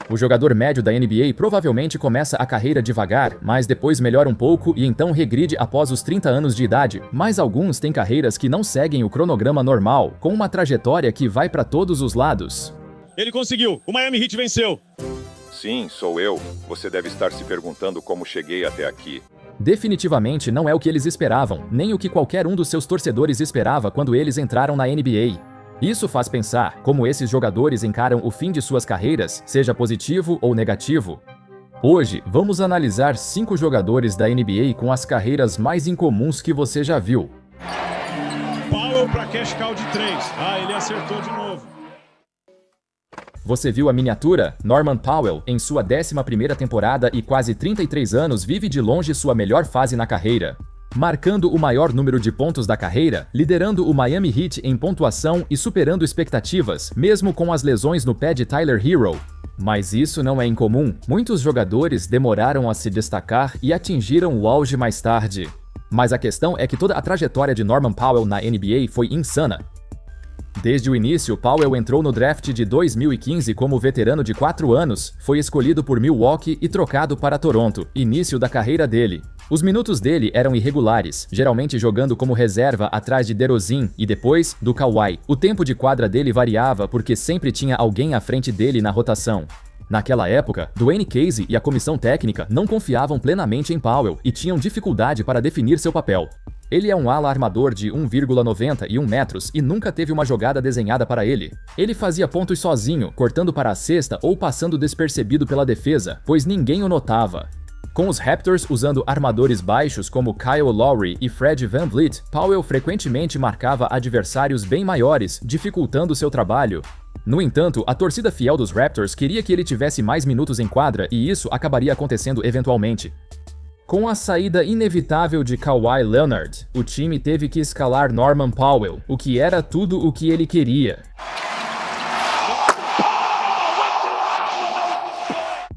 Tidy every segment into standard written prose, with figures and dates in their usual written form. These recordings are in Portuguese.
O jogador médio da NBA provavelmente começa a carreira devagar, mas depois melhora um pouco e então regride após os 30 anos de idade. Mas alguns têm carreiras que não seguem o cronograma normal, com uma trajetória que vai para todos os lados. Ele conseguiu! O Miami Heat venceu! Sim, sou eu. Você deve estar se perguntando como cheguei até aqui. Definitivamente não é o que eles esperavam, nem o que qualquer um dos seus torcedores esperava quando eles entraram na NBA. Isso faz pensar como esses jogadores encaram o fim de suas carreiras, seja positivo ou negativo. Hoje, vamos analisar 5 jogadores da NBA com as carreiras mais incomuns que você já viu. Powell para cash cow de 3. Ele acertou de novo. Você viu a miniatura? Norman Powell, em sua 11ª temporada e quase 33 anos, vive de longe sua melhor fase na carreira. Marcando o maior número de pontos da carreira, liderando o Miami Heat em pontuação e superando expectativas, mesmo com as lesões no pé de Tyler Herro. Mas isso não é incomum. Muitos jogadores demoraram a se destacar e atingiram o auge mais tarde. Mas a questão é que toda a trajetória de Norman Powell na NBA foi insana. Desde o início, Powell entrou no draft de 2015 como veterano de 4 anos, foi escolhido por Milwaukee e trocado para Toronto, início da carreira dele. Os minutos dele eram irregulares, geralmente jogando como reserva atrás de DeRozan e depois do Kawhi. O tempo de quadra dele variava porque sempre tinha alguém à frente dele na rotação. Naquela época, Dwayne Casey e a comissão técnica não confiavam plenamente em Powell e tinham dificuldade para definir seu papel. Ele é um ala armador de 1,91 metros e nunca teve uma jogada desenhada para ele. Ele fazia pontos sozinho, cortando para a cesta ou passando despercebido pela defesa, pois ninguém o notava. Com os Raptors usando armadores baixos como Kyle Lowry e Fred VanVleet, Powell frequentemente marcava adversários bem maiores, dificultando seu trabalho. No entanto, a torcida fiel dos Raptors queria que ele tivesse mais minutos em quadra e isso acabaria acontecendo eventualmente. Com a saída inevitável de Kawhi Leonard, o time teve que escalar Norman Powell, o que era tudo o que ele queria.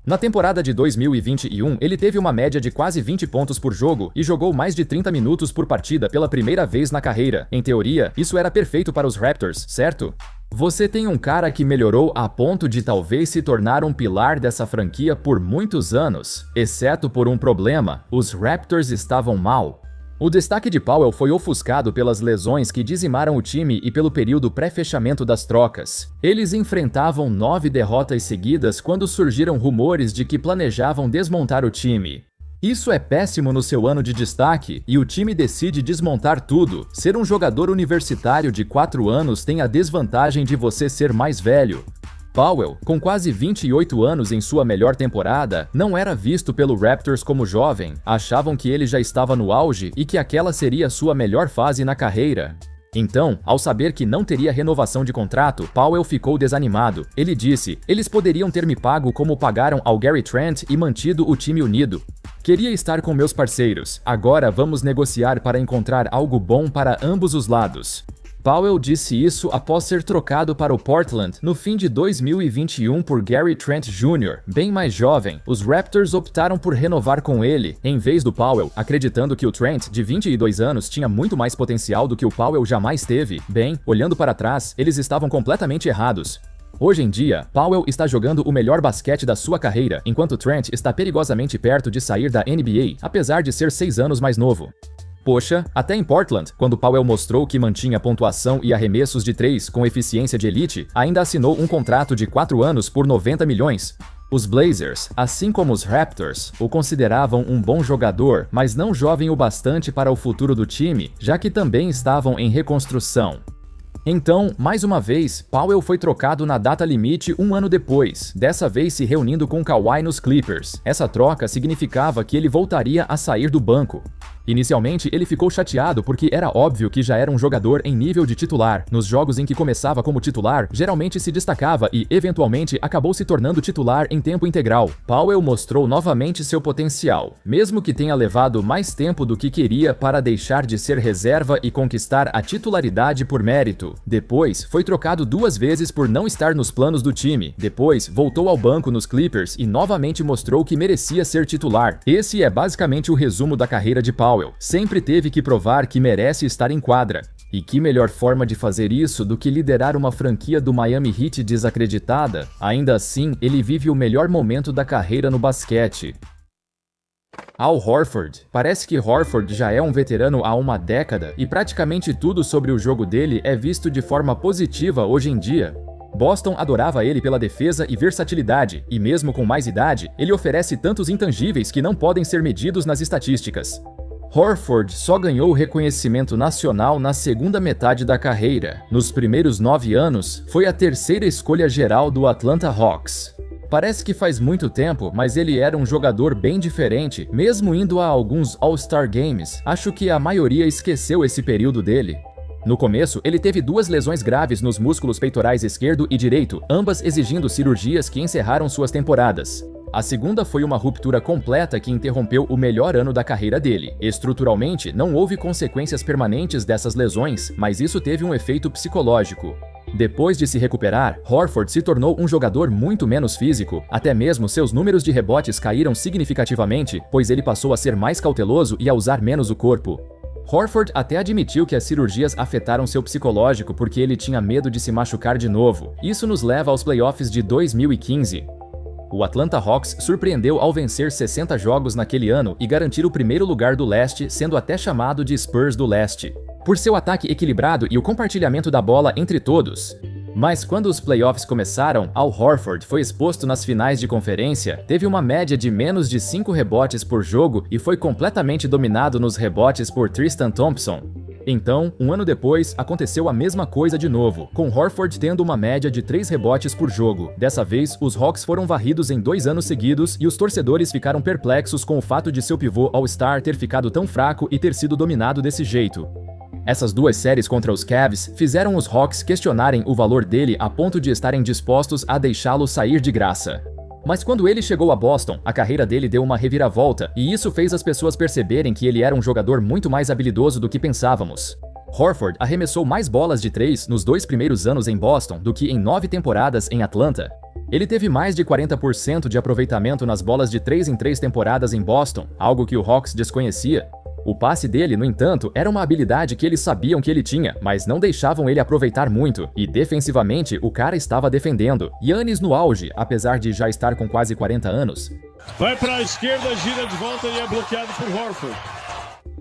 Na temporada de 2021, ele teve uma média de quase 20 pontos por jogo e jogou mais de 30 minutos por partida pela primeira vez na carreira. Em teoria, isso era perfeito para os Raptors, certo? Você tem um cara que melhorou a ponto de talvez se tornar um pilar dessa franquia por muitos anos, exceto por um problema: os Raptors estavam mal. O destaque de Powell foi ofuscado pelas lesões que dizimaram o time e pelo período pré-fechamento das trocas. Eles enfrentavam 9 derrotas seguidas quando surgiram rumores de que planejavam desmontar o time. Isso é péssimo no seu ano de destaque e o time decide desmontar tudo. Ser um jogador universitário de 4 anos tem a desvantagem de você ser mais velho. Powell, com quase 28 anos em sua melhor temporada, não era visto pelo Raptors como jovem. Achavam que ele já estava no auge e que aquela seria sua melhor fase na carreira. Então, ao saber que não teria renovação de contrato, Powell ficou desanimado. Ele disse: "Eles poderiam ter me pago como pagaram ao Gary Trent e mantido o time unido. Queria estar com meus parceiros. Agora vamos negociar para encontrar algo bom para ambos os lados." Powell disse isso após ser trocado para o Portland no fim de 2021 por Gary Trent Jr., bem mais jovem. Os Raptors optaram por renovar com ele, em vez do Powell, acreditando que o Trent, de 22 anos, tinha muito mais potencial do que o Powell jamais teve. Bem, olhando para trás, eles estavam completamente errados. Hoje em dia, Powell está jogando o melhor basquete da sua carreira, enquanto Trent está perigosamente perto de sair da NBA, apesar de ser 6 anos mais novo. Poxa, até em Portland, quando Powell mostrou que mantinha pontuação e arremessos de 3 com eficiência de elite, ainda assinou um contrato de 4 anos por 90 milhões. Os Blazers, assim como os Raptors, o consideravam um bom jogador, mas não jovem o bastante para o futuro do time, já que também estavam em reconstrução. Então, mais uma vez, Powell foi trocado na data limite um ano depois, dessa vez se reunindo com Kawhi nos Clippers. Essa troca significava que ele voltaria a sair do banco. Inicialmente, ele ficou chateado porque era óbvio que já era um jogador em nível de titular. Nos jogos em que começava como titular, geralmente se destacava e, eventualmente, acabou se tornando titular em tempo integral. Powell mostrou novamente seu potencial, mesmo que tenha levado mais tempo do que queria para deixar de ser reserva e conquistar a titularidade por mérito. Depois, foi trocado 2 vezes por não estar nos planos do time. Depois, voltou ao banco nos Clippers e novamente mostrou que merecia ser titular. Esse é basicamente o resumo da carreira de Powell. Powell sempre teve que provar que merece estar em quadra. E que melhor forma de fazer isso do que liderar uma franquia do Miami Heat desacreditada? Ainda assim, ele vive o melhor momento da carreira no basquete. Al Horford. Parece que Horford já é um veterano há uma década e praticamente tudo sobre o jogo dele é visto de forma positiva hoje em dia. Boston adorava ele pela defesa e versatilidade, e mesmo com mais idade, ele oferece tantos intangíveis que não podem ser medidos nas estatísticas. Horford só ganhou reconhecimento nacional na segunda metade da carreira. Nos primeiros 9 anos, foi a terceira escolha geral do Atlanta Hawks. Parece que faz muito tempo, mas ele era um jogador bem diferente, mesmo indo a alguns All-Star Games. Acho que a maioria esqueceu esse período dele. No começo, ele teve 2 lesões graves nos músculos peitorais esquerdo e direito, ambas exigindo cirurgias que encerraram suas temporadas. A segunda foi uma ruptura completa que interrompeu o melhor ano da carreira dele. Estruturalmente, não houve consequências permanentes dessas lesões, mas isso teve um efeito psicológico. Depois de se recuperar, Horford se tornou um jogador muito menos físico, até mesmo seus números de rebotes caíram significativamente, pois ele passou a ser mais cauteloso e a usar menos o corpo. Horford até admitiu que as cirurgias afetaram seu psicológico porque ele tinha medo de se machucar de novo. Isso nos leva aos playoffs de 2015. O Atlanta Hawks surpreendeu ao vencer 60 jogos naquele ano e garantir o primeiro lugar do leste, sendo até chamado de Spurs do leste, por seu ataque equilibrado e o compartilhamento da bola entre todos. Mas quando os playoffs começaram, Al Horford foi exposto nas finais de conferência, teve uma média de menos de 5 rebotes por jogo e foi completamente dominado nos rebotes por Tristan Thompson. Então, um ano depois, aconteceu a mesma coisa de novo, com Horford tendo uma média de 3 rebotes por jogo. Dessa vez, os Hawks foram varridos em 2 anos seguidos e os torcedores ficaram perplexos com o fato de seu pivô All-Star ter ficado tão fraco e ter sido dominado desse jeito. Essas 2 séries contra os Cavs fizeram os Hawks questionarem o valor dele a ponto de estarem dispostos a deixá-lo sair de graça. Mas quando ele chegou a Boston, a carreira dele deu uma reviravolta, e isso fez as pessoas perceberem que ele era um jogador muito mais habilidoso do que pensávamos. Horford arremessou mais bolas de 3 nos 2 primeiros anos em Boston do que em 9 temporadas em Atlanta. Ele teve mais de 40% de aproveitamento nas bolas de 3 em 3 temporadas em Boston, algo que o Hawks desconhecia. O passe dele, no entanto, era uma habilidade que eles sabiam que ele tinha, mas não deixavam ele aproveitar muito, e defensivamente o cara estava defendendo. Giannis no auge, apesar de já estar com quase 40 anos. Vai para a esquerda, gira de volta e é bloqueado por Horford.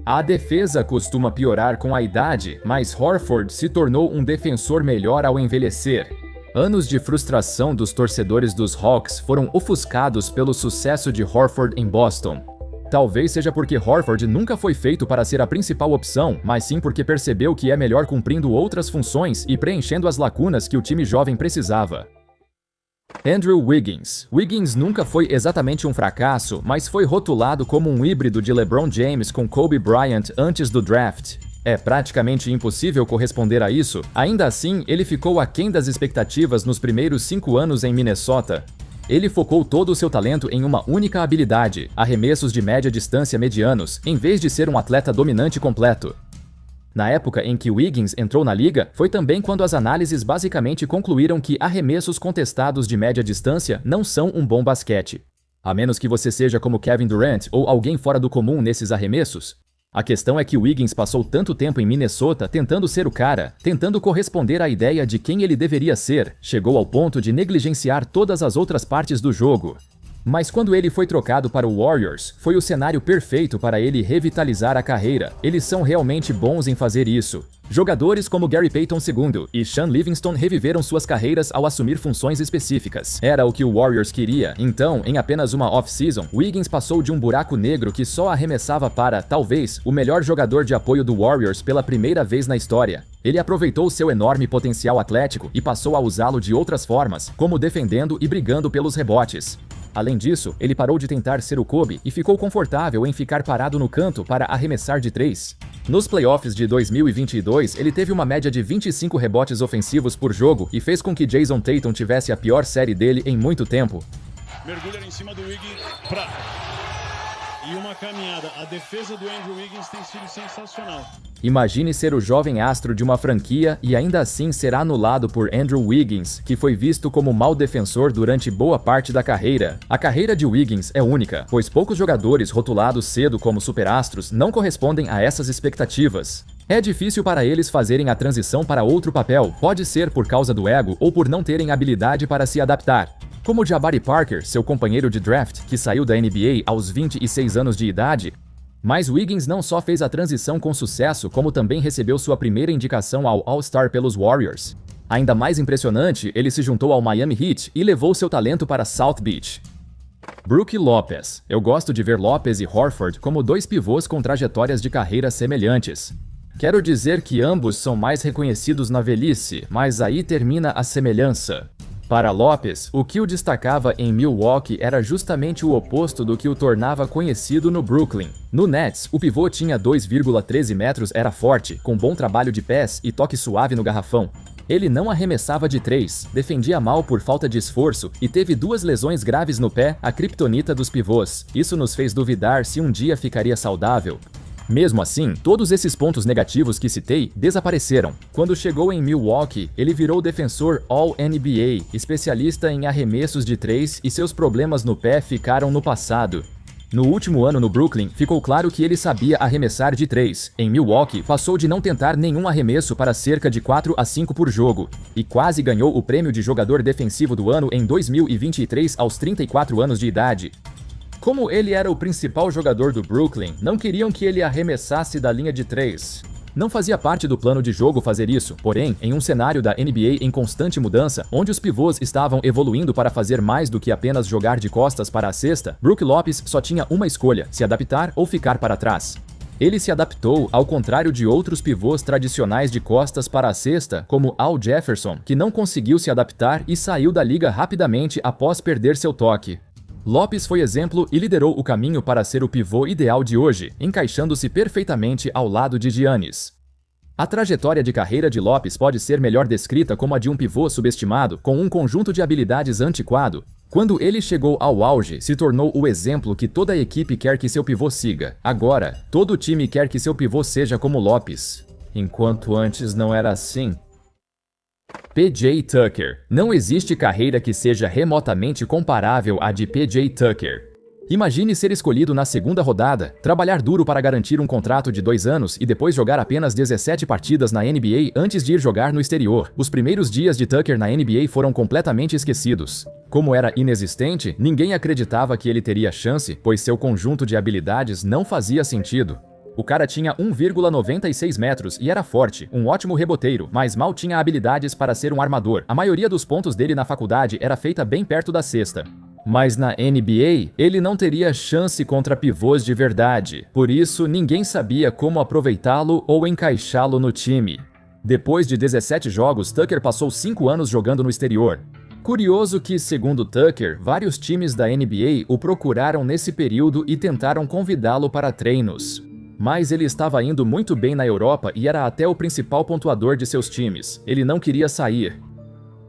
A defesa costuma piorar com a idade, mas Horford se tornou um defensor melhor ao envelhecer. Anos de frustração dos torcedores dos Hawks foram ofuscados pelo sucesso de Horford em Boston. Talvez seja porque Horford nunca foi feito para ser a principal opção, mas sim porque percebeu que é melhor cumprindo outras funções e preenchendo as lacunas que o time jovem precisava. Andrew Wiggins. Wiggins nunca foi exatamente um fracasso, mas foi rotulado como um híbrido de LeBron James com Kobe Bryant antes do draft. É praticamente impossível corresponder a isso. Ainda assim, ele ficou aquém das expectativas nos primeiros 5 anos em Minnesota. Ele focou todo o seu talento em uma única habilidade, arremessos de média distância medianos, em vez de ser um atleta dominante completo. Na época em que Wiggins entrou na liga, foi também quando as análises basicamente concluíram que arremessos contestados de média distância não são um bom basquete. A menos que você seja como Kevin Durant ou alguém fora do comum nesses arremessos. A questão é que Wiggins passou tanto tempo em Minnesota tentando ser o cara, tentando corresponder à ideia de quem ele deveria ser, chegou ao ponto de negligenciar todas as outras partes do jogo. Mas quando ele foi trocado para o Warriors, foi o cenário perfeito para ele revitalizar a carreira. Eles são realmente bons em fazer isso. Jogadores como Gary Payton II e Sean Livingston reviveram suas carreiras ao assumir funções específicas. Era o que o Warriors queria, então, em apenas uma off-season, Wiggins passou de um buraco negro que só arremessava para, talvez, o melhor jogador de apoio do Warriors pela primeira vez na história. Ele aproveitou seu enorme potencial atlético e passou a usá-lo de outras formas, como defendendo e brigando pelos rebotes. Além disso, ele parou de tentar ser o Kobe e ficou confortável em ficar parado no canto para arremessar de 3. Nos playoffs de 2022, ele teve uma média de 25 rebotes ofensivos por jogo e fez com que Jason Tatum tivesse a pior série dele em muito tempo. Mergulha em cima do Wiggins e uma caminhada. A defesa do Andrew Wiggins tem sido sensacional. Imagine ser o jovem astro de uma franquia e ainda assim ser anulado por Andrew Wiggins, que foi visto como mau defensor durante boa parte da carreira. A carreira de Wiggins é única, pois poucos jogadores rotulados cedo como superastros não correspondem a essas expectativas. É difícil para eles fazerem a transição para outro papel, pode ser por causa do ego ou por não terem habilidade para se adaptar. Como Jabari Parker, seu companheiro de draft, que saiu da NBA aos 26 anos de idade. Mas Wiggins não só fez a transição com sucesso, como também recebeu sua primeira indicação ao All-Star pelos Warriors. Ainda mais impressionante, ele se juntou ao Miami Heat e levou seu talento para South Beach. Brook Lopez. Eu gosto de ver Lopez e Horford como dois pivôs com trajetórias de carreira semelhantes. Quero dizer que ambos são mais reconhecidos na velhice, mas aí termina a semelhança. Para Lopez, o que o destacava em Milwaukee era justamente o oposto do que o tornava conhecido no Brooklyn. No Nets, o pivô tinha 2,13 metros, era forte, com bom trabalho de pés e toque suave no garrafão. Ele não arremessava de 3, defendia mal por falta de esforço e teve 2 lesões graves no pé, a criptonita dos pivôs. Isso nos fez duvidar se um dia ficaria saudável. Mesmo assim, todos esses pontos negativos que citei desapareceram. Quando chegou em Milwaukee, ele virou defensor All-NBA, especialista em arremessos de 3 e seus problemas no pé ficaram no passado. No último ano no Brooklyn, ficou claro que ele sabia arremessar de 3. Em Milwaukee, passou de não tentar nenhum arremesso para cerca de 4 a 5 por jogo, e quase ganhou o prêmio de jogador defensivo do ano em 2023 aos 34 anos de idade. Como ele era o principal jogador do Brooklyn, não queriam que ele arremessasse da linha de 3. Não fazia parte do plano de jogo fazer isso, porém, em um cenário da NBA em constante mudança, onde os pivôs estavam evoluindo para fazer mais do que apenas jogar de costas para a cesta, Brook Lopez só tinha uma escolha: se adaptar ou ficar para trás. Ele se adaptou, ao contrário de outros pivôs tradicionais de costas para a cesta, como Al Jefferson, que não conseguiu se adaptar e saiu da liga rapidamente após perder seu toque. Lopez foi exemplo e liderou o caminho para ser o pivô ideal de hoje, encaixando-se perfeitamente ao lado de Giannis. A trajetória de carreira de Lopez pode ser melhor descrita como a de um pivô subestimado, com um conjunto de habilidades antiquado. Quando ele chegou ao auge, se tornou o exemplo que toda a equipe quer que seu pivô siga. Agora, todo time quer que seu pivô seja como Lopez. Enquanto antes não era assim. PJ Tucker. Não existe carreira que seja remotamente comparável à de PJ Tucker. Imagine ser escolhido na segunda rodada, trabalhar duro para garantir um contrato de 2 anos e depois jogar apenas 17 partidas na NBA antes de ir jogar no exterior. Os primeiros dias de Tucker na NBA foram completamente esquecidos. Como era inexistente, ninguém acreditava que ele teria chance, pois seu conjunto de habilidades não fazia sentido. O cara tinha 1,96 metros e era forte, um ótimo reboteiro, mas mal tinha habilidades para ser um armador. A maioria dos pontos dele na faculdade era feita bem perto da cesta. Mas na NBA, ele não teria chance contra pivôs de verdade. Por isso, ninguém sabia como aproveitá-lo ou encaixá-lo no time. Depois de 17 jogos, Tucker passou 5 anos jogando no exterior. Curioso que, segundo Tucker, vários times da NBA o procuraram nesse período e tentaram convidá-lo para treinos. Mas ele estava indo muito bem na Europa e era até o principal pontuador de seus times. Ele não queria sair.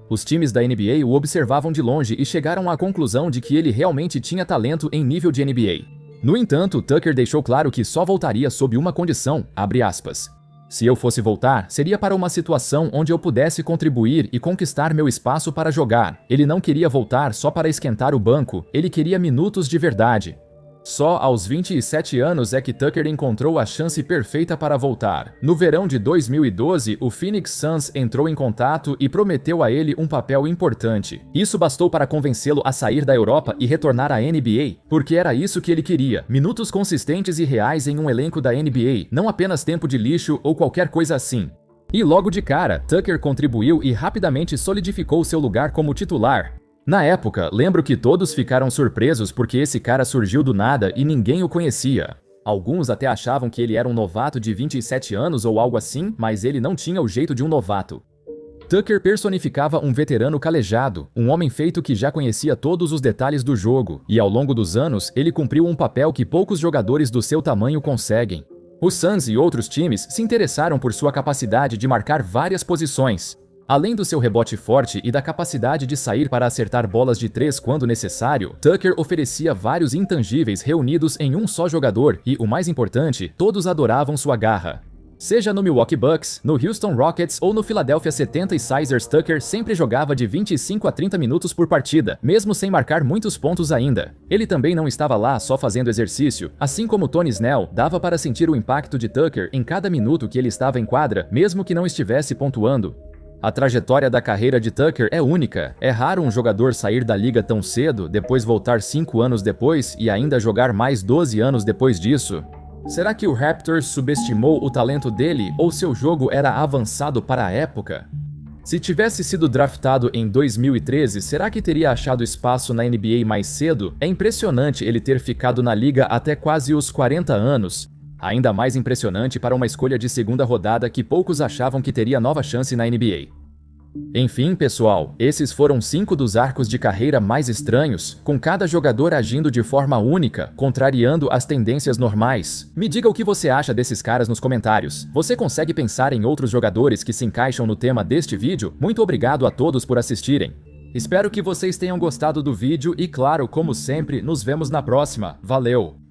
Os times da NBA o observavam de longe e chegaram à conclusão de que ele realmente tinha talento em nível de NBA. No entanto, Tucker deixou claro que só voltaria sob uma condição, abre aspas. Se eu fosse voltar, seria para uma situação onde eu pudesse contribuir e conquistar meu espaço para jogar. Ele não queria voltar só para esquentar o banco, ele queria minutos de verdade. Só aos 27 anos é que Tucker encontrou a chance perfeita para voltar. No verão de 2012, o Phoenix Suns entrou em contato e prometeu a ele um papel importante. Isso bastou para convencê-lo a sair da Europa e retornar à NBA, porque era isso que ele queria, minutos consistentes e reais em um elenco da NBA, não apenas tempo de lixo ou qualquer coisa assim. E logo de cara, Tucker contribuiu e rapidamente solidificou seu lugar como titular. Na época, lembro que todos ficaram surpresos porque esse cara surgiu do nada e ninguém o conhecia. Alguns até achavam que ele era um novato de 27 anos ou algo assim, mas ele não tinha o jeito de um novato. Tucker personificava um veterano calejado, um homem feito que já conhecia todos os detalhes do jogo, e ao longo dos anos, ele cumpriu um papel que poucos jogadores do seu tamanho conseguem. Os Suns e outros times se interessaram por sua capacidade de marcar várias posições. Além do seu rebote forte e da capacidade de sair para acertar bolas de 3 quando necessário, Tucker oferecia vários intangíveis reunidos em um só jogador e, o mais importante, todos adoravam sua garra. Seja no Milwaukee Bucks, no Houston Rockets ou no Philadelphia 76ers, Tucker sempre jogava de 25 a 30 minutos por partida, mesmo sem marcar muitos pontos ainda. Ele também não estava lá só fazendo exercício. Assim como Tony Snell, dava para sentir o impacto de Tucker em cada minuto que ele estava em quadra, mesmo que não estivesse pontuando. A trajetória da carreira de Tucker é única. É raro um jogador sair da liga tão cedo, depois voltar 5 anos depois e ainda jogar mais 12 anos depois disso. Será que o Raptors subestimou o talento dele ou seu jogo era avançado para a época? Se tivesse sido draftado em 2013, será que teria achado espaço na NBA mais cedo? É impressionante ele ter ficado na liga até quase os 40 anos. Ainda mais impressionante para uma escolha de segunda rodada que poucos achavam que teria nova chance na NBA. Enfim, pessoal, esses foram 5 dos arcos de carreira mais estranhos, com cada jogador agindo de forma única, contrariando as tendências normais. Me diga o que você acha desses caras nos comentários. Você consegue pensar em outros jogadores que se encaixam no tema deste vídeo? Muito obrigado a todos por assistirem. Espero que vocês tenham gostado do vídeo e, claro, como sempre, nos vemos na próxima. Valeu!